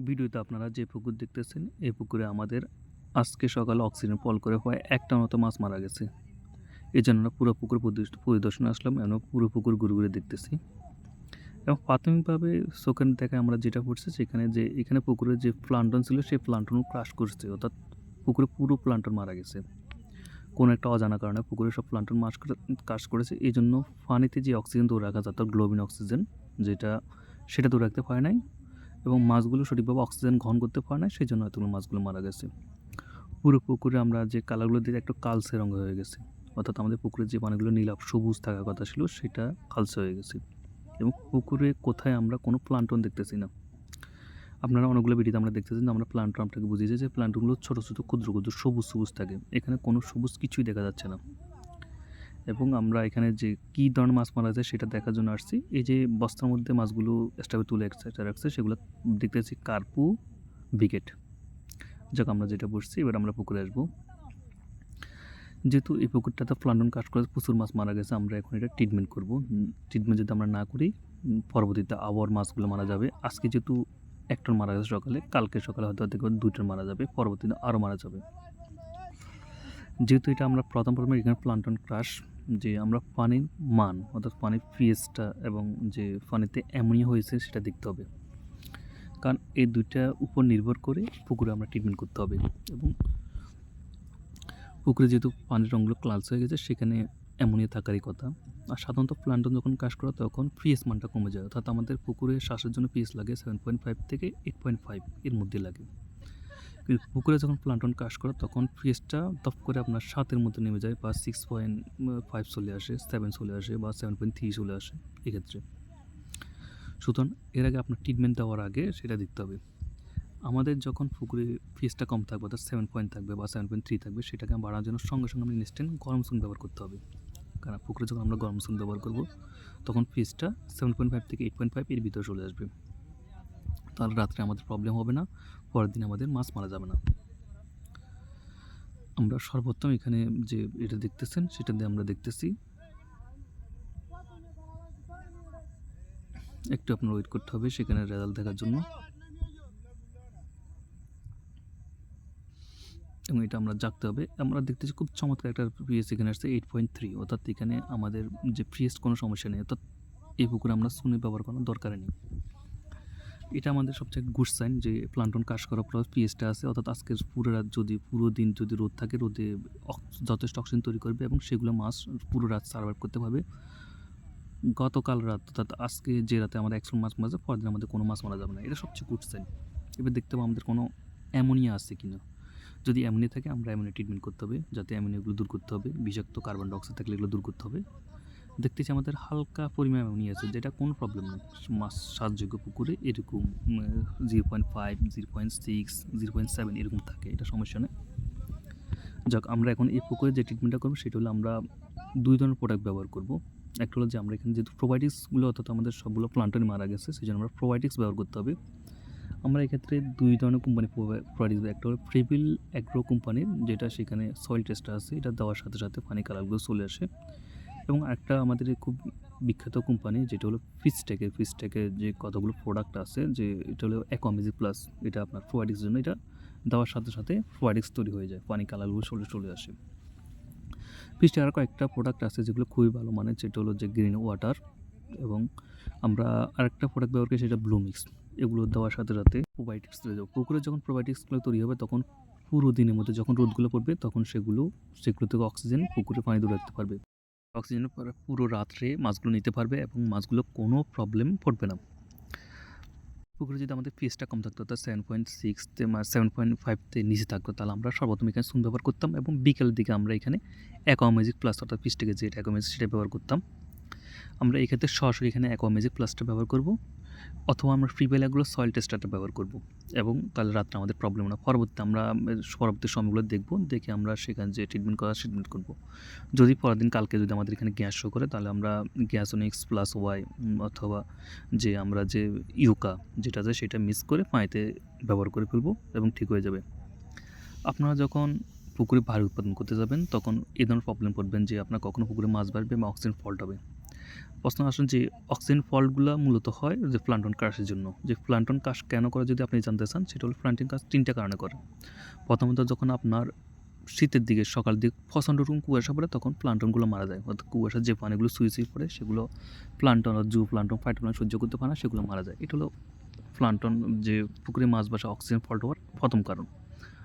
ভিডিওতে আপনারা যে পুকুর দেখতেছেন, এই পুকুরে আমাদের আজকে সকালে অক্সিজেন ফল করে প্রায় ১ টার মতো মাছ মারা গেছে। এজন্য আমরা পুরো পুকুর পরিদর্শনে আসলাম এবং পুরো পুকুর ঘুরে দেখতেছি। এবং প্রাথমিকভাবে চোখের দেখায় আমরা যেটা পড়ছি সেখানে যে এখানে পুকুরে যে প্লান্টন ছিল সেই প্লান্টন ক্রাশ করছে, অর্থাৎ পুকুরে পুরো প্লান্টন মারা গেছে। কোনো একটা অজানা কারণে পুকুরে সব প্লান্টন ক্রাশ করেছে। এইজন্য পানিতে যে অক্সিজেন ধরে রাখা যেত গ্লোবিন অক্সিজেন সেটা ধরে রাখতে পারে নাই এবং মাছগুলো সঠিকভাবে অক্সিজেন গ্রহণ করতে পারে না, সেই জন্য এতগুলো মাছগুলো মারা গেছে। পুরো পুকুরে আমরা যে কালারগুলো দিয়ে একটু কালচে রঙ হয়ে গেছে, অর্থাৎ আমাদের পুকুরের যে পানিগুলো নীলাভ সবুজ থাকার কথা ছিল সেটা কালচে হয়ে গেছে এবং পুকুরে কোথায় আমরা কোনো প্লান্টন দেখতেছি না। আপনারা অনেকগুলো ভিডিওতে আমরা দেখতেছেন যে আমরা প্লান্টন আপনাকে বুঝিয়েছি যে প্লান্টনগুলো ছোটো ছোটো ক্ষুদ্র ক্ষুদ্র সবুজ সবুজ থাকে, এখানে কোনো সবুজ কিছুই দেখা যাচ্ছে না। এবং আমরা এখানে যে কী ধরনের মাছ মারা যায় সেটা দেখার জন্য আসছি। এই যে বস্তার মধ্যে মাছগুলো স্টাবে তুলে রাখছে সেগুলো দেখতেছি কার্পু বিকেট। যাক, আমরা যেটা বসছি এবার আমরা পুকুরে আসবো। যেহেতু এই পুকুরটাতে প্লান্টন কাজ করে প্রচুর মাছ মারা গেছে, আমরা এখন এটা ট্রিটমেন্ট করবো। ট্রিটমেন্ট যদি আমরা না করি পরবর্তীতে আবার মাছগুলো মারা যাবে। আজকে যেহেতু ১ টন মারা গেছে সকালে, কালকে সকালে হয়তো দেখবেন ২ টন মারা যাবে, পরবর্তীতে আরও মারা যাবে। যেহেতু এটা আমরা প্রথম এখানে প্লান্টন ক্রাশ, যে আমরা পানির মান অর্থাৎ পানির পিএইচটা এবং যে পানিতে অ্যামোনিয়া হয়েছে সেটা দেখতে হবে, কারণ এই দুইটার উপর নির্ভর করে পুকুরে আমরা ট্রিটমেন্ট করতে হবে। এবং পুকুরে যেহেতু পানির রঙগুলো ক্লাস হয়ে গেছে সেখানে অ্যামোনিয়া থাকারই কথা। আর সাধারণত প্লান্টন যখন কাজ করে তখন পিএইচ মানটা কমে যায়, অর্থাৎ আমাদের পুকুরে শ্বাসের জন্য পিএইচ লাগে 7.5 থেকে 8.5 এর মধ্যে লাগে। কিন্তু পুকুরে যখন প্লান্টন কাজ করে তখন পিএইচটা দপ করে আপনার 7 মধ্যে নেমে যায়, বা 6.5 চলে আসে, 7 চলে আসে, বা 7.3 চলে আসে এক্ষেত্রে। সুতরাং এর আগে আপনার ট্রিটমেন্ট দেওয়ার আগে সেটা দেখতে হবে। আমাদের যখন পুকুরে পিএইচটা কম থাকবে, অর্থাৎ 7 থাকবে বা 7.3 থাকবে, সেটাকে বাড়ানোর জন্য সঙ্গে সঙ্গে আমরা ইনস্ট্যান্ট গরম চুন ব্যবহার করতে হবে। কারণ পুকুরে যখন আমরা গরম চুন ব্যবহার করব তখন পিএইচটা 7.5 থেকে 8.5 এর ভিতরে চলে আসবে। তাহলে রাত্রে আমাদের প্রবলেম হবে না, পরের দিন আমাদের মাছ মারা যাবে না। আমরা সর্বোত্তম এখানে যে এটা দেখতেছেন সেটা দিয়ে আমরা দেখতেছি। একটু আপনার ওয়েট করতে হবে সেখানে রেজাল্ট দেখার জন্য, এবং এটা আমরা জাগতে হবে। আমরা দেখতেছি খুব চমৎকার একটা পিএইচ এখানে আসছে 8.3, অর্থাৎ এখানে আমাদের যে পিএইচ কোনো সমস্যা নেই, অর্থাৎ এই পুকুরে আমরা চুনি ব্যবহার করার দরকার নেই। এটা আমাদের সবচেয়ে গুড সাইন যে প্লান্টন কাজ করার পর পিএইচটা আছে, অর্থাৎ আজকের পুরো রাত পুরো দিন যদি রোদ থাকে, রোদে যথেষ্ট অক্সিজেন তৈরি করবে এবং সেগুলো মাছ পুরো রাত সার্ভাইভ করতে পারবে। গতকাল রাত অর্থাৎ আজকে যে রাতে আমাদের 100 মাছ মারা যায়, পরের দিন আমাদের কোনো মাছ মারা যাবে না, এটা সবচেয়ে গুড সাইন। এবার দেখতে হবে আমাদের কোনো অ্যামোনিয়া আছে কিনা। যদি অ্যামোনিয়া থাকে আমরা অ্যামোনিয়া ট্রিটমেন্ট করতে হবে, যাতে অ্যামোনিয়াগুলো দূর করতে হবে, বিষাক্ত কার্বন ডাইঅক্সাইড থাকলে এগুলো দূর করতে হবে। দেখতেছি আমাদের হালকা পরিমাণ অ্যামোনিয়া আছে, যেটা কোনো প্রবলেম না। মাছ শ্বাসযোগ্য পুকুরে এরকম 0.5, 0.6, 0.7 এরকম থাকে, এটা সমস্যা নেই। যাক, আমরা এখন এই পুকুরে যে ট্রিটমেন্টটা করবো সেটা হলো আমরা 2 ধরনের প্রোডাক্ট ব্যবহার করব। একটা হলো যে আমরা এখানে যেহেতু প্রোবায়োটিক্সগুলো, অর্থাৎ আমাদের সবগুলো প্লান্টন মারা গেছে, সেই জন্য আমরা প্রোবায়োটিক্স ব্যবহার করতে হবে। আমরা এক্ষেত্রে 2 ধরনের কোম্পানি প্রোভাইড, একটা হলো প্রিভিল অ্যাগ্রো কোম্পানির, যেটা সেখানে সয়েল টেস্টটা আছে, এটা দেওয়ার সাথে সাথে পানি কালারগুলো চলে আসে। এবং একটা আমাদের খুব বিখ্যাত কোম্পানি যেটা হলো ফিশটেকের যে কতগুলো প্রোডাক্ট আছে, যে এটা হলো অ্যাকোয়ামেজিক প্লাস, এটা আপনার প্রোবায়োটিক্সের জন্য, এটা দেওয়ার সাথে সাথে প্রোবায়োটিক্স তৈরি হয়ে যায়, পানি কালারগুলো চলে আসে। ফিশটেকের আরও কয়েকটা প্রোডাক্ট আছে যেগুলো খুবই ভালো মানের, যেটা হলো যে গ্রিন ওয়াটার, এবং আমরা আরেকটা প্রোডাক্ট ব্যবহার করি সেটা ব্লু মিক্স। এগুলো দেওয়ার সাথে সাথে প্রোবায়োটিক্স তৈরি হবে। পুকুরে যখন প্রোবায়োটিক্সগুলো তৈরি হবে তখন পুরো দিনের মধ্যে যখন রোদগুলো পড়বে তখন সেগুলো থেকে অক্সিজেন পুকুরে পানি ধরে রাখতে পারবে। অক্সিজেন পুরো রাত্রে মাছগুলো নিতে পারবে এবং মাছগুলো কোনো প্রবলেম পড়বে না। পুকুরে যদি আমাদের পিএইচটা কম থাকতো, অর্থাৎ 7.6 7.5 নিচে থাকতো, তাহলে আমরা সর্বপ্রথম এখানে চুন ব্যবহার করতাম এবং বিকেলের দিকে আমরা এখানে অ্যাকোয়ামেজিক প্লাস, অর্থাৎ ফিশটেকের যেটা অ্যাকোয়ামেজিক সেটা ব্যবহার করতাম। আমরা এই ক্ষেত্রে সরাসরি এখানে অ্যাকোয়ামেজিক প্লাসটা ব্যবহার করব, অথবা আমরা ফ্রিবেলাগুলো সয়েল টেস্টারটা ব্যবহার করব, এবং তাহলে রাত্রে আমাদের প্রবলেম না। পরবর্তী সময়গুলো দেখব, দেখে আমরা সেখানে যে ট্রিটমেন্ট করব। যদি পরের দিন কালকে যদি আমাদের এখানে গ্যাস শো করে, তাহলে আমরা গ্যাসোনিক্স প্লাস ওয়াই, অথবা যে আমরা যে ইউকা যেটা আছে সেটা মিক্স করে পানিতে ব্যবহার করে ফেলবো এবং ঠিক হয়ে যাবে। আপনারা যখন পুকুরে ভারী উৎপাদন করতে যাবেন তখন এই ধরনের প্রবলেম পড়বেন যে আপনার কখনো পুকুরে মাছ বাড়বে বা অক্সিজেন ফল্ট হবে। প্রশ্ন আসেন যে অক্সিজেন ফল্টগুলো মূলত হয় যে প্লান্টন ক্রাশের জন্য। যে প্লান্টন ক্রাশ কেন করে যদি আপনি জানতে চান, সেটা হলো প্লান্টন ক্রাশ 3টা কারণে করে। প্রথমত যখন আপনার শীতের দিকে সকালের দিকে প্রচণ্ড রকম কুয়াশা পড়ে, তখন প্লান্টনগুলো মারা যায়। অর্থাৎ কুয়াশার যে পানিগুলো সুইচে পড়ে সেগুলো প্লান্টন, জু প্লান্টন, ফাইটোপ্লান্টন সহ্য করতে পারে না, সেগুলো মারা যায়। এটা হলো প্লান্টন যে পুকুরে মাছ বাসা অক্সিজেন ফল্ট হওয়ার প্রথম কারণ।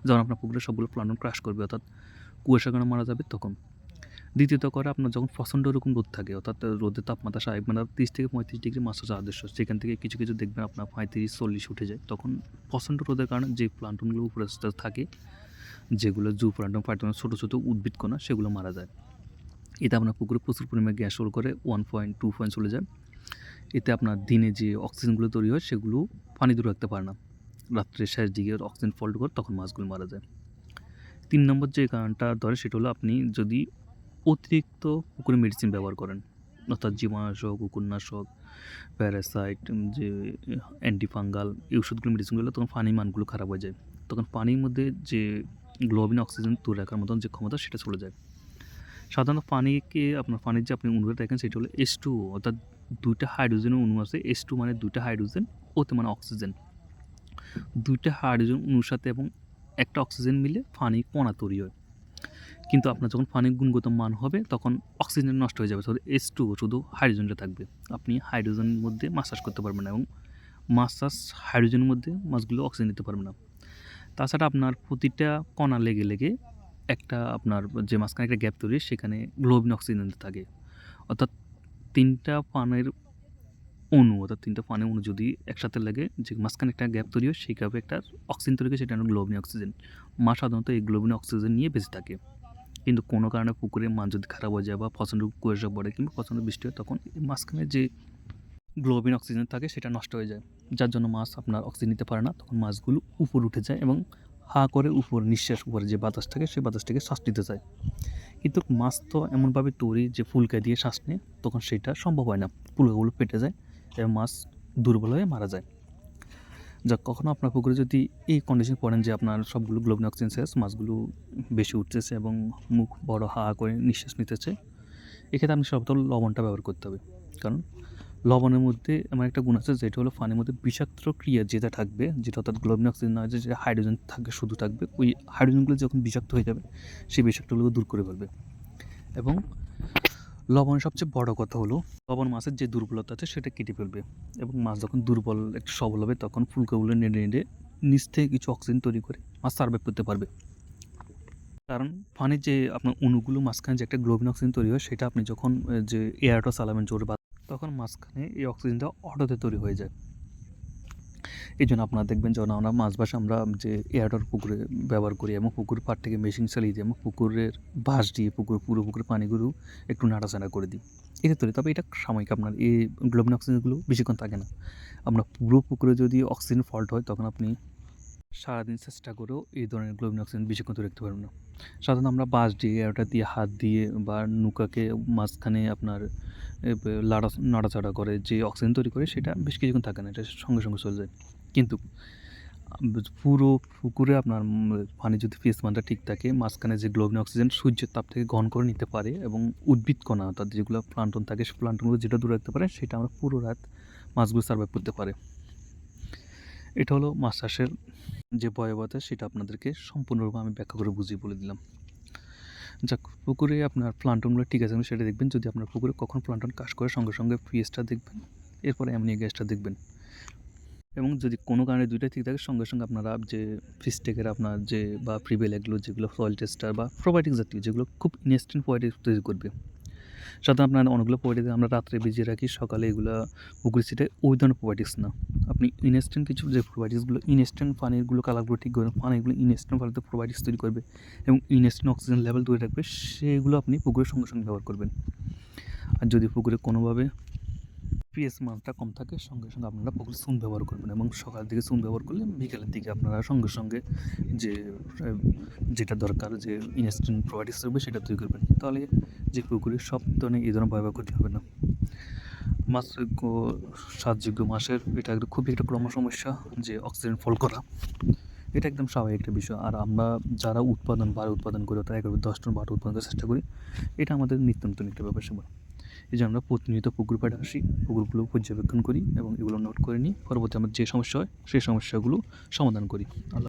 যখন আপনার পুকুরে সবগুলো প্লান্টন ক্রাশ করবে, অর্থাৎ কুয়াশার কারণে মারা যাবে তখন। দ্বিতীয়ত করে আপনার যখন প্রচণ্ড রকম রোদ থাকে, অর্থাৎ রোদের তাপমাত্রা স্বাভাবিক মানে 30 থেকে 35 ডিগ্রি মাছ চাষের আদর্শ, সেখান থেকে কিছু কিছু দেখবেন আপনার 35-40 উঠে যায়। তখন প্রচণ্ড রোদের কারণে যে প্লান্টনগুলো উপরে থাকে, যেগুলো জু প্লান্টন, ফাইটোপ্লান্টন ছোটো ছোটো উদ্ভিদ কণা, সেগুলো মারা যায়। এতে আপনার পুকুরে প্রচুর পরিমাণে গ্যাস শুরু করে 1.2 চলে যায়। এতে আপনার দিনে যে অক্সিজেনগুলো তৈরি হয় সেগুলো পানি ধরে রাখতে পারে না। রাত্রের শেষ দিকে অক্সিজেন ফল্ট করে তখন মাছগুলো মারা যায়। 3 নম্বর যে কারণটা ধরে সেটা হলো আপনি যদি অতিরিক্ত পুকুরে মেডিসিন ব্যবহার করেন, অর্থাৎ জীবাণুনাশক, কুকুরনাশক, প্যারাসাইট, যে অ্যান্টিফাঙ্গাল, এই ওষুধগুলো মেডিসিনগুলো, তখন পানির মানগুলো খারাপ হয়ে যায়। তখন পানির মধ্যে যে গ্লোবিন অক্সিজেন ধরে রাখার মতন যে ক্ষমতা, সেটা চলে যায়। সাধারণত পানিকে আপনার পানির যে আপনি অণুটা দেখেন সেটা হলো H2O, অর্থাৎ 2টা হাইড্রোজেনের অণু আছে। H2 মানে 2টা হাইড্রোজেন, O মানে অক্সিজেন। 2টা হাইড্রোজেন অণুর সাথে এবং একটা অক্সিজেন মিলে পানি কণা তৈরি হয়। কিন্তু আপনার যখন পানির গুণগত মান হবে, তখন অক্সিজেন নষ্ট হয়ে যাবে, তখন H2O শুধু হাইড্রোজেনটা থাকবে। আপনি হাইড্রোজেনের মধ্যে মাছ চাষ করতে পারবেন না, এবং মাছ চাষ হাইড্রোজেনের মধ্যে মাছগুলো অক্সিজেন নিতে পারবে না। তাছাড়া আপনার প্রতিটা কণা লেগে লেগে একটা আপনার যে মাঝখানে একটা গ্যাপ তৈরি, সেখানে গ্লোবিন অক্সিজেন থাকে। অর্থাৎ 3টা পানির অণু, অর্থাৎ 3টা পানির অণু যদি একসাথে লাগে, যে মাঝখানে একটা গ্যাপ তৈরি হয়, সেই গ্যাপে একটা অক্সিজেন তৈরি হয়, সেটা হলো গ্লোবিন অক্সিজেন। মাছ সাধারণত এই গ্লোবিন অক্সিজেন নিয়ে বেঁচে থাকে। কিন্তু কোনো কারণে পুকুরের মান যদি খারাপ হয়ে যায় বা প্রচণ্ড কুয়াশা পড়ে কিংবা প্রচণ্ড বৃষ্টি হয়, তখন মাঝখানে যে গ্লোবিন অক্সিজেন থাকে সেটা নষ্ট হয়ে যায়, যার জন্য মাছ আপনার অক্সিজেন নিতে পারে না। তখন মাছগুলো উপরে উঠে যায় এবং হা করে উপর নিঃশ্বাস, উপরে যে বাতাস থাকে সেই বাতাসটাকে শ্বাস নিতে চায়। কিন্তু মাছ তো এমনভাবে তৈরি যে ফুলকা দিয়ে শ্বাস নেয়, তখন সেটা সম্ভব হয় না, ফুলকাগুলো পেটে যায় এবং মাছ দুর্বল হয়ে মারা যায়। যা কখনো আপনার পুকুরে যদি এই কন্ডিশন পড়েন যে আপনার সবগুলো গ্লোবিন অক্সিজেন শেষ, মাছগুলো বেশি উঠতেছে এবং মুখ বড় হা করে নিঃশ্বাস নিতেছে, এক্ষেত্রে আপনি সর্বপ্রথম লবণটা ব্যবহার করতে হবে। কারণ লবণের মধ্যে এমন একটা গুণ আছে, যেটা হলো পানির মধ্যে বিষাক্ত ক্রিয়া যেটা থাকবে, যেটা অর্থাৎ গ্লোবিন অক্সিজেন না, যে হাইড্রোজেন থাকবে শুধু থাকবে, ওই হাইড্রোজেনগুলো যখন বিষাক্ত হয়ে যাবে, সেই বিষাক্তগুলোকে দূর করে ফেলবে। এবং লবণের সবচেয়ে বড় কথা হলো, লবণ মাছের যে দুর্বলতা আছে সেটা কেটে ফেলবে। এবং মাছ যখন দুর্বল একটু সবল হবে, তখন ফুলকাগুলো নেড়ে নেড়ে নিচ থেকে কিছু অক্সিজেন তৈরি করে মাছ সার্ভাইভ করতে পারবে। কারণ পানির যে আপনার অণুগুলো মাঝখানে যে একটা গ্লোবিন অক্সিজেন তৈরি হয়, সেটা আপনি যখন যে এয়ারটা চালাবেন জোরে, তখন মাঝখানে এই অক্সিজেনটা অটোতে তৈরি হয়ে যায়। এই জন্য আপনারা দেখবেন যখন আমরা মাছ বাসে আমরা যে এয়ারটার পুকুরে ব্যবহার করি, এবং পুকুরের পাড় থেকে মেশিন চালিয়ে দিই, এবং পুকুরের বাঁশ দিয়ে পুরো পুকুরের পানিগুলো একটু নাড়াচাড়া করে দিই, এটা তৈরি। তবে এটা সাময়িক, আপনার এই গ্লোবিন অক্সিজেনগুলো বেশিক্ষণ থাকে না। আপনার পুরো পুকুরে যদি অক্সিজেন ফল্ট হয়, তখন আপনি সারাদিন চেষ্টা করেও এই ধরনের গ্লোবিন অক্সিজেন বেশিক্ষণ ধরে রাখতে পারবেন না। সাধারণত আমরা বাঁশ দিয়ে, এয়ারটা দিয়ে, হাত দিয়ে বা নৌকাকে মাঝখানে আপনার নাড়াচাড়া করে যে অক্সিজেন তৈরি করে, সেটা বেশ কিছুক্ষণ থাকে না, এটা সঙ্গে সঙ্গে চলে যায়। কিন্তু পুরো পুকুরে আপনার পানি যদি পিএইচ মানটা ঠিক থাকে, মাঝখানে যে গ্লোবিন অক্সিজেন সূর্যের তাপ থেকে গ্রহণ করে নিতে পারে, এবং উদ্ভিদ কণা অর্থাৎ যেগুলো প্লান্টন থাকে, সেই প্লান্টনগুলো যেটা দূরে রাখতে পারে, সেটা আমরা পুরো রাত মাছগুলো সার্ভাইভ করতে পারে। এটা হলো মাছ চাষের যে ভয়াবহতা, সেটা আপনাদেরকে সম্পূর্ণরূপে আমি ব্যাখ্যা করে বুঝিয়ে বলে দিলাম। যাক, পুকুরে আপনার প্লান্টনগুলো ঠিক আছে সেটা দেখবেন। যদি আপনার পুকুরে কখন প্লান্টন কাজ করে, সঙ্গে সঙ্গে পিএইচটা দেখবেন, এরপরে অ্যামোনিয়া গ্যাসটা দেখবেন। এবং যদি কোনো কারণে দুইটাই ঠিক থাকে, সঙ্গে সঙ্গে আপনারা যে ফিস্টেকের আপনার যে বা প্রিবেল, এগুলো যেগুলো সয়েল টেস্টার বা প্রোবায়োটিক জাতীয়, যেগুলো খুব ইনস্ট্যান্ট প্রোবায়োটিক তৈরি করবে। সাধারণত আপনার অনেকগুলো প্রোবায়োটিক আমরা রাত্রে ভিজিয়ে রাখি, সকালে এগুলো পুকুরে ছিটে, ওই ধরনের প্রোবায়োটিক্স না। আপনি ইনস্ট্যান্ট কিছু যে প্রোবায়োটিক্সগুলো, ইনস্ট্যান্ট পানিগুলো কালারগুলো ঠিক করবে, পানিগুলো ইনস্ট্যান্ট পানিতে প্রোবায়োটিক্স তৈরি করবে এবং ইনস্ট্যান্ট অক্সিজেন লেভেল ধরে রাখবে, সেগুলো আপনি পুকুরের সঙ্গে সঙ্গে ব্যবহার করবেন। আর যদি পুকুরে কোনোভাবে পিএইচ মানটা কম থাকে, সঙ্গে সঙ্গে আপনারা পুকুরে চুন ব্যবহার করবেন, এবং সকালের দিকে চুন ব্যবহার করলে বিকেলের দিকে আপনারা সঙ্গে সঙ্গে যে যেটা দরকার, যে ইনস্ট্যান্ট প্রোবায়োটিক্স থাকবে, সেটা তৈরি করবেন। তাহলে যে পুকুরে সব ধরনের এই ধরনের ভয়াবহ ক্ষতি হবে না। মাছ সাতযোগ্য মাসের এটা খুবই একটা ক্রম সমস্যা, যে অক্সিজেন ফল করা, এটা একদম স্বাভাবিক একটা বিষয়। আর আমরা যারা উৎপাদন করি, তারা 10 টন 12 উৎপাদন করার চেষ্টা করি, এটা আমাদের নিত্য নতুন একটা ব্যাপার সেবা। এই জন্য আমরা প্রতিনিয়ত পুকুর পাড়ে আসি, পুকুরগুলো পর্যবেক্ষণ করি এবং এগুলো নোট করে নিই। পরবর্তী আমার যে সমস্যা হয় সেই সমস্যাগুলো সমাধান করি।